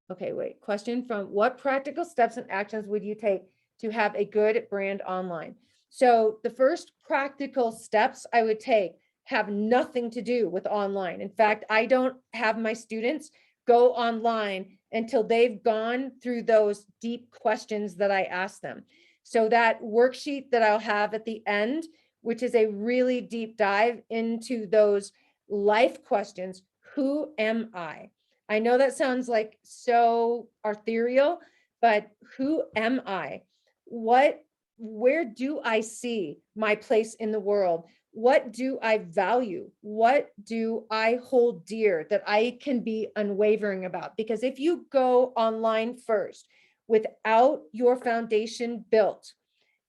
what practical steps and actions would you take to have a good brand online? So the first practical steps I would take have nothing to do with online. In fact, I don't have my students go online until they've gone through those deep questions that I ask them. So that worksheet that I'll have at the end, which is a really deep dive into those life questions. Who am I? I know that sounds like so ethereal, but who am I? Where do I see my place in the world? What do I value? What do I hold dear that I can be unwavering about? Because if you go online first without your foundation built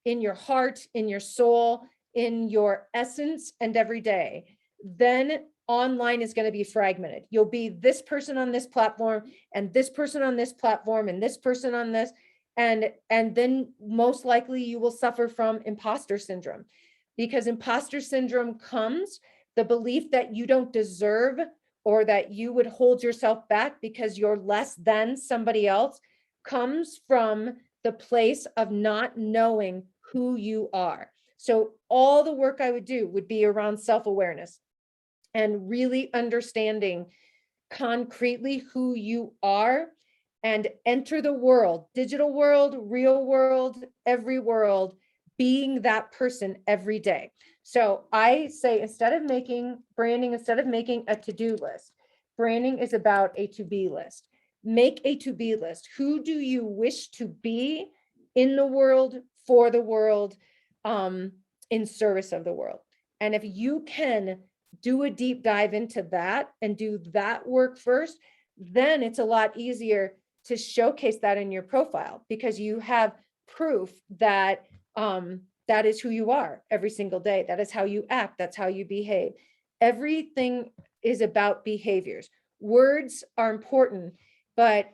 in your heart, in your soul, in your essence and every day, then online is going to be fragmented. You'll be this person on this platform and this person on this platform and this person on this. And then most likely you will suffer from imposter syndrome, because imposter syndrome comes, the belief that you don't deserve or that you would hold yourself back because you're less than somebody else, comes from the place of not knowing who you are. So all the work I would do would be around self-awareness and really understanding concretely who you are, and enter the world, digital world, real world, every world, being that person every day. So I say, instead of making a to-do list, branding is about a to-be list. Make a to-be list. Who do you wish to be in the world, for the world, in service of the world? And if you can do a deep dive into that and do that work first, then it's a lot easier to showcase that in your profile, because you have proof that that is who you are every single day. That is how you act. That's how you behave. Everything is about behaviors. Words are important, but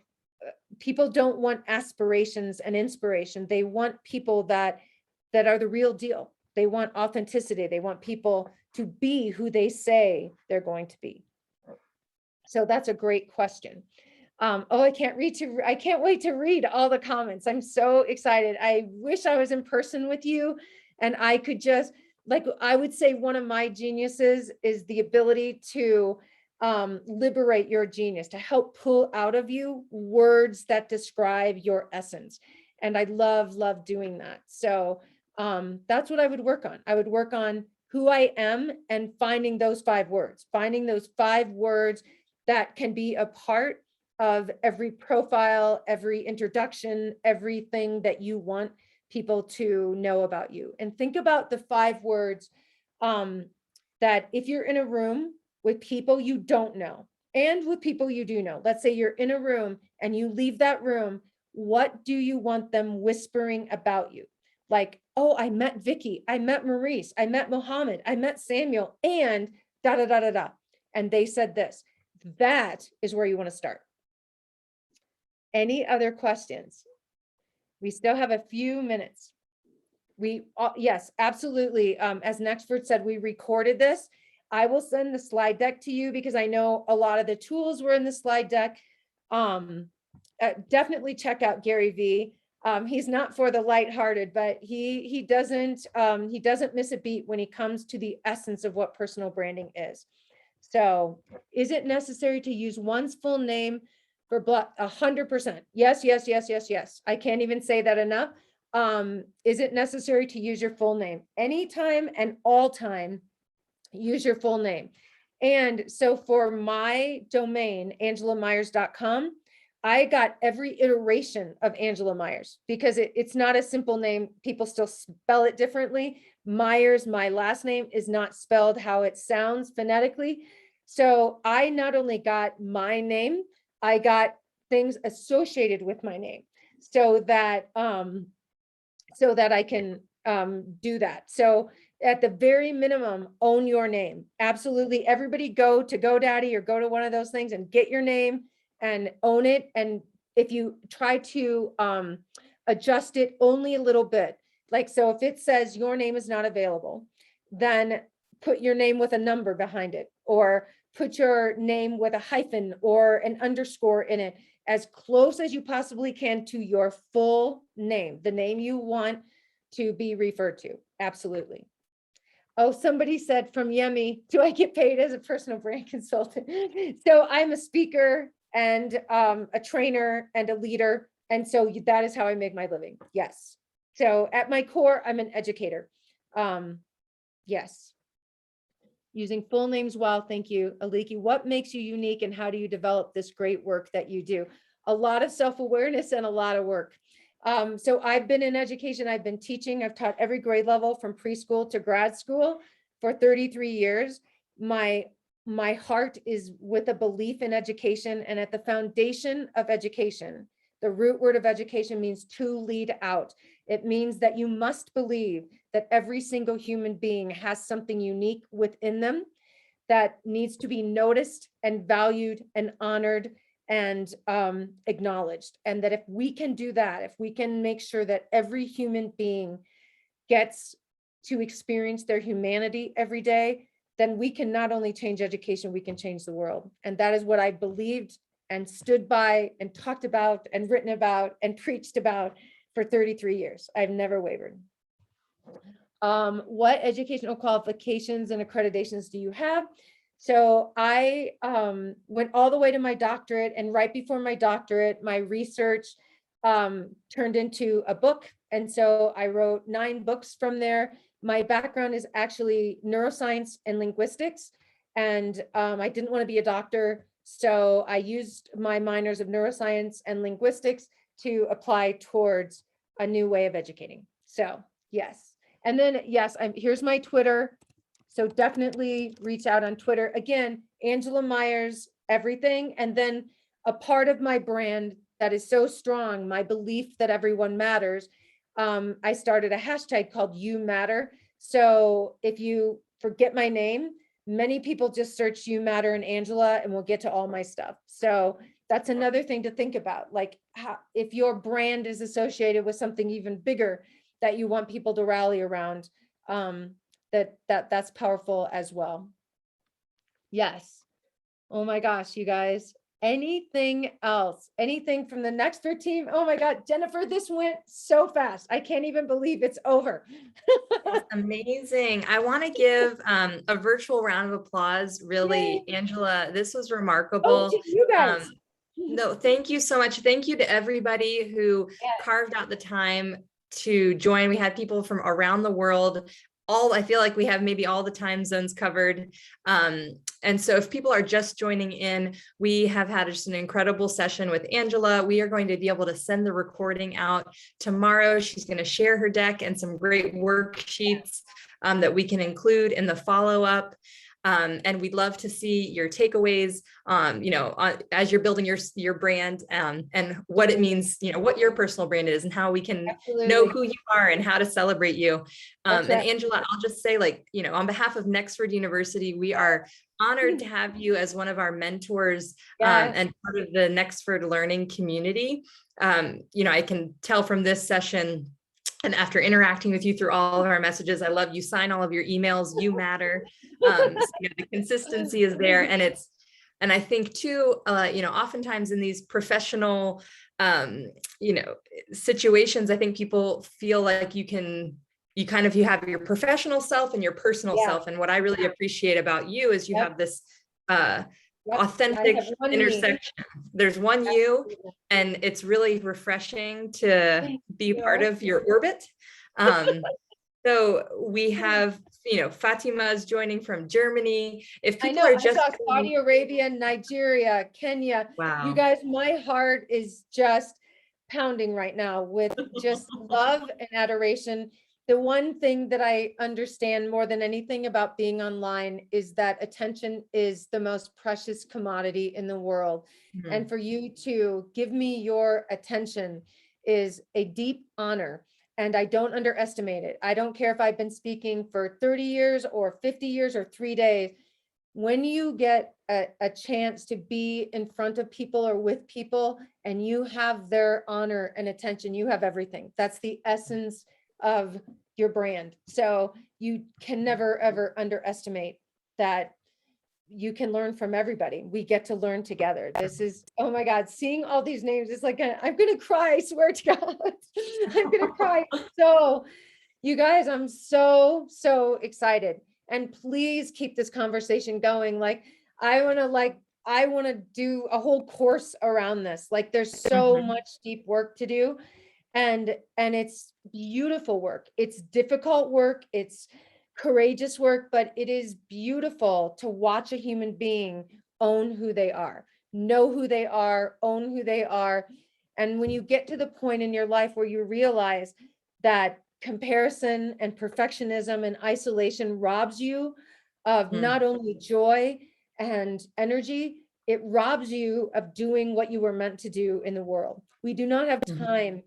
people don't want aspirations and inspiration. They want people that are the real deal. They want authenticity. They want people to be who they say they're going to be. So that's a great question. I can't wait to read all the comments. I'm so excited. I wish I was in person with you and I could just, like, I would say one of my geniuses is the ability to liberate your genius, to help pull out of you words that describe your essence. And I love doing that. So that's what I would work on. I would work on who I am and finding those 5 words, that can be a part of every profile, every introduction, everything that you want people to know about you. And think about the 5 words that if you're in a room with people you don't know and with people you do know, let's say you're in a room and you leave that room, what do you want them whispering about you? Like, oh, I met Vicky, I met Maurice, I met Mohammed, I met Samuel, and da da da da da. And they said this. That is where you want to start. Any other questions? We still have a few minutes. Yes, absolutely. As Nexford said, we recorded this. I will send the slide deck to you because I know a lot of the tools were in the slide deck. Definitely check out Gary V. He's not for the lighthearted, but he doesn't miss a beat when he comes to the essence of what personal branding is. So, is it necessary to use one's full name for 100%? Yes. I can't even say that enough. Is it necessary to use your full name? Anytime and all time, use your full name. And so for my domain, angelamaiers.com, I got every iteration of Angela Maiers because it's not a simple name. People still spell it differently. Maiers, my last name, is not spelled how it sounds phonetically. So I not only got my name, I got things associated with my name so that I can do that. So at the very minimum, own your name. Absolutely. Everybody go to GoDaddy or go to one of those things and get your name and own it. And if you try to adjust it only a little bit, like, so if it says your name is not available, then put your name with a number behind it, or put your name with a hyphen or an underscore in it, as close as you possibly can to your full name, the name you want to be referred to. Absolutely. Oh, somebody said from Yemi, do I get paid as a personal brand consultant? So I'm a speaker and a trainer and a leader. And so that is how I make my living. Yes. So at my core, I'm an educator. Yes. Using full names well. Thank you, Aliki. What makes you unique and how do you develop this great work that you do? A lot of self-awareness and a lot of work. So I've been in education. I've been teaching. I've taught every grade level from preschool to grad school for 33 years. My heart is with a belief in education, and at the foundation of education, the root word of education means to lead out. It means that you must believe that every single human being has something unique within them that needs to be noticed and valued and honored and acknowledged. And that if we can do that, if we can make sure that every human being gets to experience their humanity every day, then we can not only change education, we can change the world. And that is what I believed and stood by and talked about and written about and preached about for 33 years. I've never wavered. What educational qualifications and accreditations do you have? So I went all the way to my doctorate, and right before my doctorate, my research turned into a book. And so I wrote 9 books from there. My background is actually neuroscience and linguistics. And I didn't want to be a doctor. So I used my minors of neuroscience and linguistics to apply towards a new way of educating. So yes. And then, yes, here's my Twitter. So definitely reach out on Twitter. Again, Angela Maiers, everything. And then a part of my brand that is so strong, my belief that everyone matters. I started a hashtag called You Matter. So if you forget my name, many people just search You Matter and Angela and we'll get to all my stuff. So that's another thing to think about. Like if your brand is associated with something even bigger that you want people to rally around, that's powerful as well. Yes. Oh my gosh, you guys. Anything else? Anything from the Nexford team? Oh my God, Jennifer, this went so fast. I can't even believe it's over. That's amazing. I want to give a virtual round of applause. Really, Yay. Angela, this was remarkable. Oh, to you guys. No, thank you so much. Thank you to everybody who carved out the time to join. We had people from around the world. I feel like we have maybe all the time zones covered. And so if people are just joining in, we have had just an incredible session with Angela. We are going to be able to send the recording out tomorrow. She's going to share her deck and some great worksheets that we can include in the follow-up. And we'd love to see your takeaways, as you're building your brand and what it means, what your personal brand is and how we can know who you are and how to celebrate you. And Angela, I'll just say, on behalf of Nexford University, we are honored to have you as one of our mentors and part of the Nexford learning community. I can tell from this session, and after interacting with you through all of our messages, I love you sign all of your emails. You matter. The consistency is there, and I think too, oftentimes in these professional, situations, I think people feel like you have your professional self and your personal self. And what I really appreciate about you is you have this authentic intersection. There's one you, and it's really refreshing to be part of your orbit. So we have, Fatima is joining from Germany. If people are just Saudi Arabia, Nigeria, Kenya. Wow. You guys, my heart is just pounding right now with just love and adoration. The one thing that I understand more than anything about being online is that attention is the most precious commodity in the world. Mm-hmm. And for you to give me your attention is a deep honor. and I don't underestimate it. I don't care if I've been speaking for 30 years or 50 years or 3 days. When you get a chance to be in front of people or with people and you have their honor and attention, you have everything. That's the essence of your brand. So you can never, ever underestimate that you can learn from everybody. We get to learn together. This is, oh my God, seeing all these names is like, I'm going to cry, I swear to God. I'm going to cry. So you guys, I'm so, so excited. And please keep this conversation going. Like, I want to do a whole course around this. Like, there's so much deep work to do. And it's beautiful work. It's difficult work. It's courageous work, but it is beautiful to watch a human being own who they are, know who they are, own who they are. And when you get to the point in your life where you realize that comparison and perfectionism and isolation robs you of not only joy and energy, it robs you of doing what you were meant to do in the world. We do not have time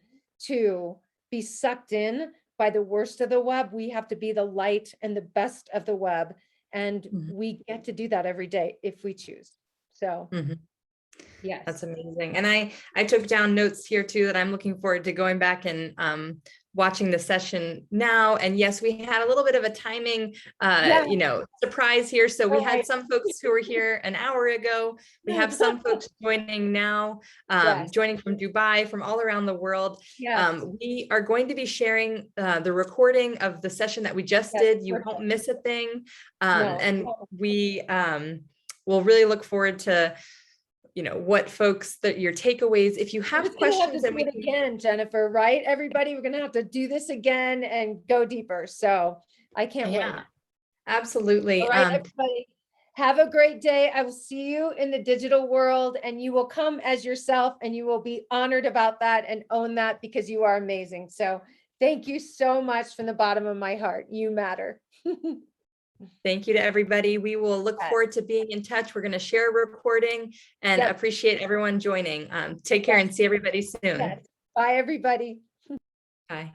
to be sucked in by the worst of the web. We have to be the light and the best of the web. And we get to do that every day if we choose. So yes. That's amazing. And I took down notes here too, that I'm looking forward to going back and watching the session now. And yes, we had a little bit of a timing, surprise here. So we had some folks who were here an hour ago. We have some folks joining now, joining from Dubai, from all around the world. We are going to be sharing the recording of the session that we just did. You won't miss a thing. And we will really look forward to what folks, your takeaways, if you have questions. And we do it again, Jennifer, right? Everybody, we're going to have to do this again and go deeper. So I can't wait. Absolutely. All right, everybody, have a great day. I will see you in the digital world, and you will come as yourself, and you will be honored about that and own that, because you are amazing. So thank you so much from the bottom of my heart. You matter. Thank you to everybody. We will look forward to being in touch. We're going to share a recording, and appreciate everyone joining. Take care and see everybody soon. Bye, everybody. Bye.